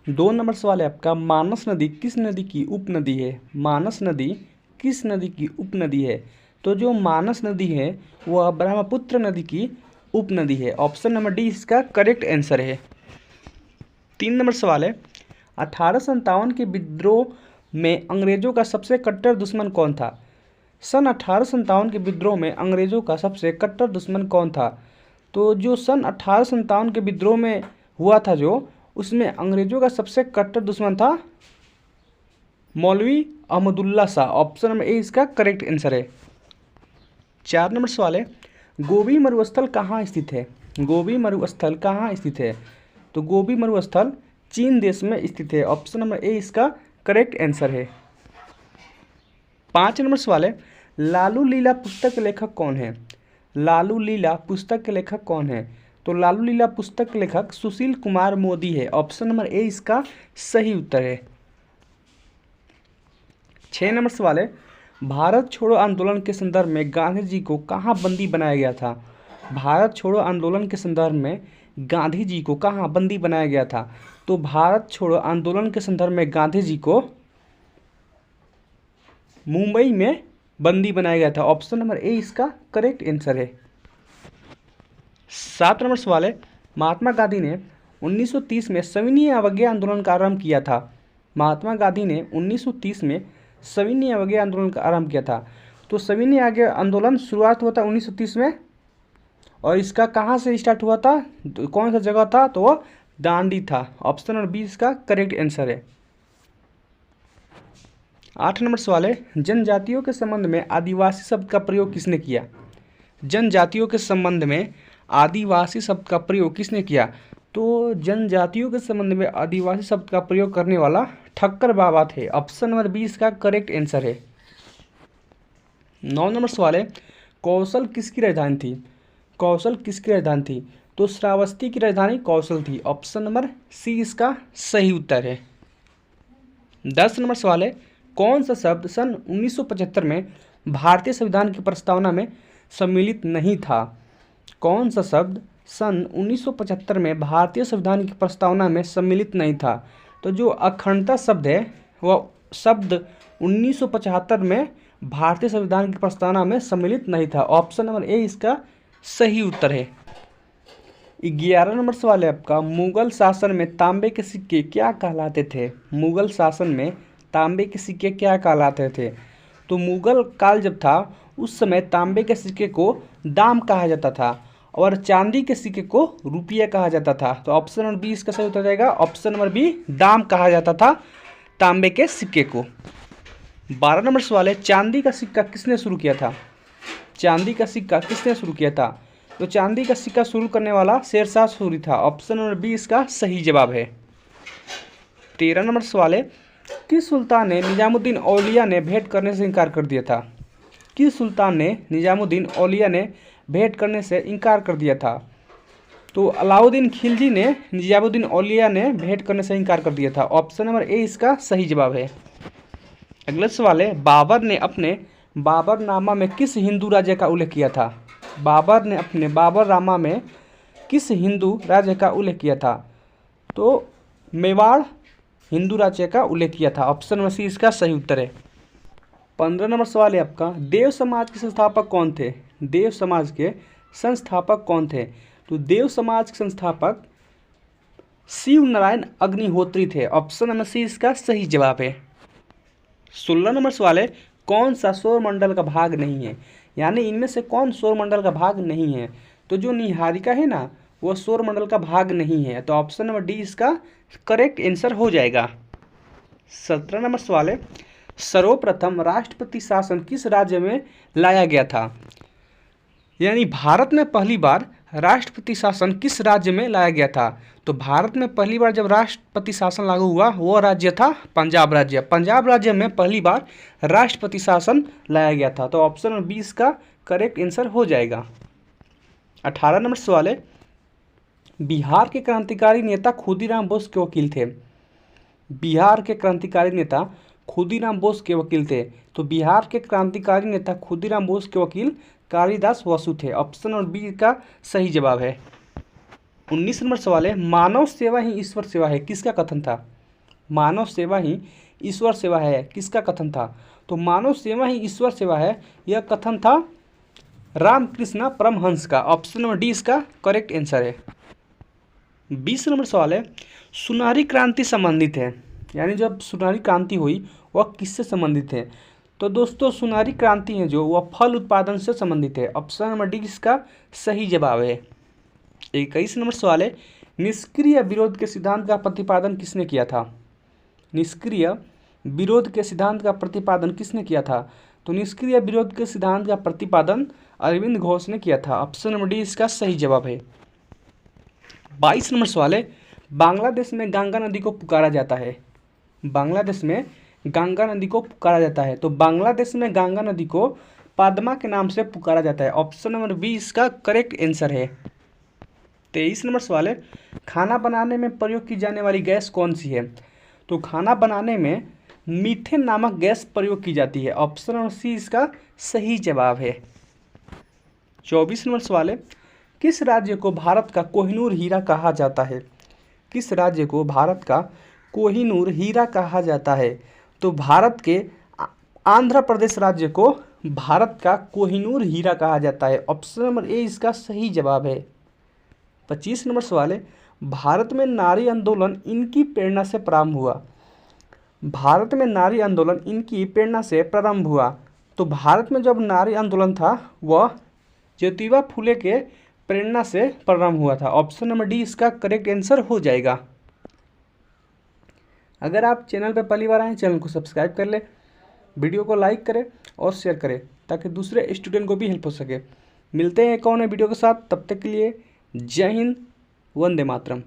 2 number सवाल है आपका, मानस नदी किस नदी की उपनदी है? मानस नदी किस नदी की उपनदी है? तो जो मानस नदी है वह ब्रह्मपुत्र नदी की उपनदी है। ऑप्शन नंबर डी इसका करेक्ट आंसर है। 3 नंबर सवाल है, 1857 के विद्रोह में अंग्रेजों का सबसे कट्टर दुश्मन कौन था? सन 1857 के विद्रोह में अंग्रेजों का सबसे कट्टर दुश्मन कौन था? तो जो सन 1857 के विद्रोह में हुआ था उसमें अंग्रेजों का सबसे कट्टर दुश्मन था मौलवी Ahmadullah Shah. Option number A इसका करेक्ट आंसर है। 4 नंबर सवाल है, गोबी मरुस्थल कहाँ स्थित है? गोबी मरुस्थल कहाँ स्थित है? तो गोबी मरुस्थल चीन देश में स्थित है। ऑप्शन नंबर ए इसका करेक्ट आंसर है। 5 नंबर सवाल है, लालू लीला पुस्तक के लेखक कौन है? लालू लीला पुस्तक के लेखक कौन है? तो लालू लीला पुस्तक के लेखक सुशील कुमार मोदी है। ऑप्शन नंबर ए इसका सही उत्तर है। 6 नंबर सवाल है, भारत छोड़ो आंदोलन के संदर्भ में गांधी जी को कहाँ बंदी बनाया गया था? भारत छोड़ो आंदोलन के संदर्भ में गांधी जी को कहाँ बंदी बनाया गया था? तो भारत छोड़ो आंदोलन के संदर्भ में गांधी जी को मुंबई में बंदी बनाया गया था। ऑप्शन नंबर ए इसका करेक्ट आंसर है। 7 नंबर सवाल है, महात्मा गांधी ने 1930 में सविनय अवज्ञा आंदोलन का आरंभ किया था। महात्मा गांधी ने 1930 में सविनय अवज्ञा आंदोलन का आरंभ किया था। तो सविनय अवज्ञा आंदोलन शुरुआत हुआ था 1930 में, और इसका कहाँ से स्टार्ट हुआ था? तो कौन सा जगह था? तो वो दांडी था। ऑप्शन नंबर बी इसका करेक्ट आंसर है। 8 नंबर सवाल है, जनजातियों के संबंध में आदिवासी शब्द का प्रयोग किसने किया? जनजातियों के संबंध में आदिवासी शब्द का प्रयोग किसने किया? तो जनजातियों के संबंध में आदिवासी शब्द का प्रयोग करने वाला ठक्कर बाबा थे। ऑप्शन नंबर बी इसका करेक्ट आंसर है। 9 नंबर सवाल है, कौशल किसकी राजधानी थी? कौशल किसकी राजधानी थी? तो श्रावस्ती की राजधानी कौशल थी। ऑप्शन नंबर सी इसका सही उत्तर है। 10 नंबर सवाल है, कौन सा शब्द सन 1975 में भारतीय संविधान की प्रस्तावना में सम्मिलित नहीं था? कौन सा शब्द सन 1975 में भारतीय संविधान की प्रस्तावना में सम्मिलित नहीं था? तो जो अखंडता शब्द है वह शब्द 1975 में भारतीय संविधान की प्रस्तावना में सम्मिलित नहीं था। ऑप्शन नंबर ए इसका सही उत्तर है। 11 नंबर सवाल है आपका, मुगल शासन में तांबे के सिक्के क्या कहलाते थे? मुगल शासन में तांबे के सिक्के क्या कहलाते थे? तो मुगल काल जब था उस समय तांबे के सिक्के को दाम कहा जाता था और चांदी के सिक्के को रुपया कहा जाता था। तो ऑप्शन नंबर बी इसका सही उत्तर जाएगा। ऑप्शन नंबर बी दाम कहा जाता था तांबे के सिक्के को। 12 नंबर सवाल है, चांदी का सिक्का किसने शुरू किया था? चांदी का सिक्का किसने शुरू किया था? तो चांदी का सिक्का शुरू करने वाला शेरशाह सूरी था। ऑप्शन नंबर बी इसका सही जवाब है। 13 नंबर सवाल है, किस सुल्तान ने निजामुद्दीन औलिया ने भेंट करने से इनकार कर दिया था? किस सुल्तान ने निजामुद्दीन औलिया ने भेंट करने से इनकार कर दिया था? तो अलाउद्दीन खिलजी ने निजामुद्दीन औलिया ने भेंट करने से इनकार कर दिया था। ऑप्शन नंबर ए इसका सही जवाब है। अगला सवाल है, बाबर ने अपने बाबरनामा में किस हिंदू राज्य का उल्लेख किया था? बाबर ने अपने बाबरनामा में किस हिंदू राज्य का उल्लेख किया था? तो मेवाड़ हिंदू राज्य का उल्लेख किया था। ऑप्शन नंबर सी इसका सही उत्तर है। 15 नंबर सवाल है आपका, देव समाज के संस्थापक कौन थे? देव समाज के संस्थापक कौन थे? तो देव समाज के संस्थापक शिव नारायण अग्निहोत्री थे। ऑप्शन नंबर सी इसका सही जवाब है। 16 नंबर सवाल है, कौन सा सौरमंडल का भाग नहीं है? यानी इनमें से कौन सौरमंडल का भाग नहीं है? तो जो निहारिका है ना वो सौरमंडल का भाग नहीं है। तो ऑप्शन नंबर डी इसका करेक्ट आंसर हो जाएगा। 17 नंबर सवाल है, सर्वप्रथम राष्ट्रपति शासन किस राज्य में लाया गया था? यानी भारत में पहली बार राष्ट्रपति शासन किस राज्य में लाया गया था? तो भारत में पहली बार जब राष्ट्रपति शासन लागू हुआ वो राज्य था पंजाब राज्य। पंजाब राज्य में पहली बार राष्ट्रपति शासन लाया गया था। तो ऑप्शन नंबर 20 का करेक्ट आंसर हो जाएगा। 18 नंबर सवाल है, बिहार के क्रांतिकारी नेता खुदीराम बोस के वकील थे। बिहार के क्रांतिकारी नेता खुदीराम बोस के वकील थे। तो बिहार के क्रांतिकारी नेता खुदीराम बोस के वकील कालिदास बसु थे। ऑप्शन नंबर बी का सही जवाब है। 19 नंबर सवाल है, मानव सेवा ही ईश्वर सेवा है, किसका कथन था? मानव सेवा ही ईश्वर सेवा है, किसका कथन था? तो मानव सेवा ही ईश्वर सेवा है, यह कथन था रामकृष्ण परमहंस का। ऑप्शन नंबर डी इसका करेक्ट आंसर है। 20 नंबर सवाल है, सुनहरी क्रांति संबंधित है, यानी जब सुनहरी क्रांति हुई वह किससे संबंधित है? तो दोस्तों सुनहरी क्रांति है जो वह फल उत्पादन से संबंधित है। ऑप्शन नंबर डी इसका सही जवाब है। 21 नंबर सवाल है, निष्क्रिय विरोध के सिद्धांत का प्रतिपादन किसने किया था? निष्क्रिय विरोध के सिद्धांत का प्रतिपादन किसने किया था? तो निष्क्रिय विरोध के सिद्धांत का प्रतिपादन अरविंद घोष ने किया था। ऑप्शन नंबर डी इसका सही जवाब है। 22 नंबर सवाल है, बांग्लादेश में गंगा नदी को पुकारा जाता है। बांग्लादेश में गंगा नदी को पुकारा जाता है, तो बांग्लादेश में गंगा नदी को पद्मा के नाम से पुकारा जाता है। ऑप्शन नंबर बी इसका करेक्ट आंसर है। 23 नंबर सवाल है, खाना बनाने में प्रयोग की जाने वाली गैस कौन सी है? तो खाना बनाने में मीथेन नामक गैस प्रयोग की जाती है। ऑप्शन नंबर सी इसका सही जवाब है। 24 नंबर सवाल है, किस राज्य को भारत का कोहिनूर हीरा कहा जाता है? किस राज्य को भारत का कोहिनूर हीरा कहा जाता है? तो भारत के आंध्र प्रदेश राज्य को भारत का कोहिनूर हीरा कहा जाता है। ऑप्शन नंबर ए इसका सही जवाब है। 25 नंबर सवाल है, भारत में नारी आंदोलन इनकी प्रेरणा से प्रारंभ हुआ। भारत में नारी आंदोलन इनकी प्रेरणा से प्रारंभ हुआ। तो भारत में जब नारी आंदोलन था वह ज्योतिबा फुले के प्रेरणा से प्रारंभ हुआ था। ऑप्शन नंबर डी इसका करेक्ट आंसर हो जाएगा। अगर आप चैनल पर पहली बार आए, चैनल को सब्सक्राइब कर ले, वीडियो को लाइक करें और शेयर करें ताकि दूसरे स्टूडेंट को भी हेल्प हो सके। मिलते हैं एक और नए वीडियो के साथ, तब तक के लिए जय हिंद, वंदे मातरम।